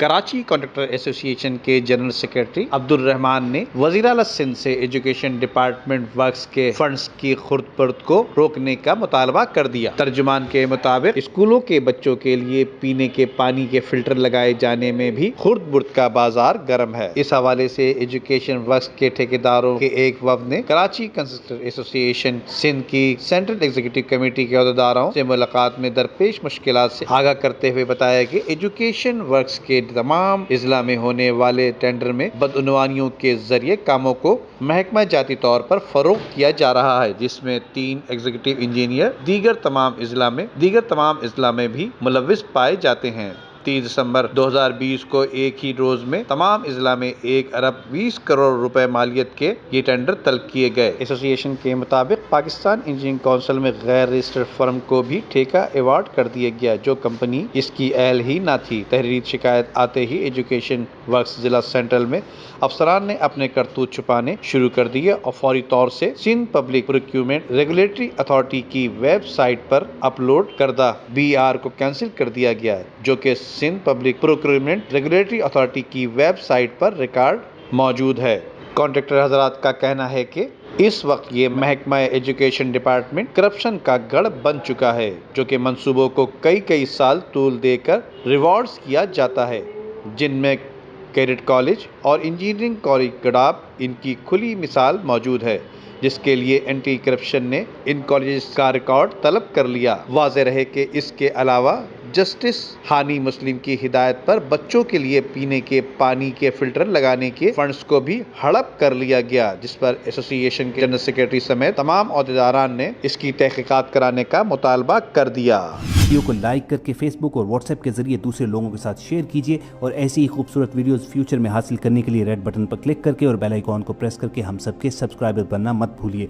Karachi contractor ایسوسی ایشن کے جنرل سیکرٹری عبدالرحمان نے وزیر اعلیٰ سندھ سے ایجوکیشن ڈپارٹمنٹ ورکس کے فنڈز کی خرد برد کو روکنے کا مطالبہ کر دیا۔ ترجمان کے مطابق اسکولوں کے بچوں کے لیے پینے کے پانی کے فلٹر لگائے جانے میں بھی خرد برد کا بازار گرم ہے۔ اس حوالے سے ایجوکیشن ورکس کے ٹھیکیداروں کے ایک وفد نے کراچی کانٹریکٹر ایسوسی ایشن سندھ کی سینٹرل ایگزیکٹو کمیٹی کے عہدیداروں سے ملاقات میں درپیش مشکلات سے آگاہ کرتے ہوئے بتایا کہ ایجوکیشن ورکس کے تمام اضلاع میں ہونے والے ٹینڈر میں بدعنوانیوں کے ذریعے کاموں کو محکمہ جاتی طور پر فروغ دیا جا رہا ہے، جس میں 3 ایگزیکٹو انجینئر دیگر تمام اضلاع میں بھی ملوث پائے جاتے ہیں۔ 30 دسمبر 2020 کو ایک ہی روز میں تمام اضلاع میں 1 ارب 20 کروڑ روپے مالیت کے یہ ٹینڈر طلب کیے گئے۔ ایسوسی ایشن کے مطابق پاکستان انجینئرنگ کونسل میں غیر رجسٹرڈ فرم کو بھی ٹھیکہ ایوارڈ کر دیا گیا، جو کمپنی اس کی اہل ہی نہ تھی۔ تحریری شکایت آتے ہی ایجوکیشن ورکس ضلع سینٹرل میں افسران نے اپنے کرتوت چھپانے شروع کر دیے اور فوری طور سے Sindh public procurement regulatory authority کی ویب سائٹ پر اپلوڈ کردہ BR کو کینسل کر دیا گیا، جو کہ Sindh public procurement regulatory authority کی ویب سائٹ پر ریکارڈ موجود ہے۔ کانٹریکٹر حضرات کا کہنا ہے کہ اس وقت یہ محکمہ ایجوکیشن ڈپارٹمنٹ کرپشن کا گڑھ بن چکا ہے، جو کہ منصوبوں کو کئی سال طول دے کر ریوارڈز کیا جاتا ہے، جن میں کیڈٹ کالج اور انجینئرنگ کالج گڈاب ان کی کھلی مثال موجود ہے، جس کے لیے اینٹی کرپشن نے ان کالجز کا ریکارڈ طلب کر لیا۔ واضح رہے کہ اس کے علاوہ جسٹس ہانی مسلم کی ہدایت پر بچوں کے لیے پینے کے پانی کے فلٹر لگانے کے فنڈز کو بھی ہڑپ کر لیا گیا، جس پر ایسوسی ایشن کے جنرل سیکرٹری سمیت تمام عہدیداران نے اس کی تحقیقات کرانے کا مطالبہ کر دیا۔ ویڈیو کو لائک کر کے فیس بک اور واٹس ایپ کے ذریعے دوسرے لوگوں کے ساتھ شیئر کیجیے اور ایسی ہی خوبصورت ویڈیوز فیوچر میں حاصل کرنے کے لیے ریڈ بٹن پر کلک کر کے اور بیل آئیکن کو پریس کر کے ہم سب کے سبسکرائبر بننا مت بھولیے۔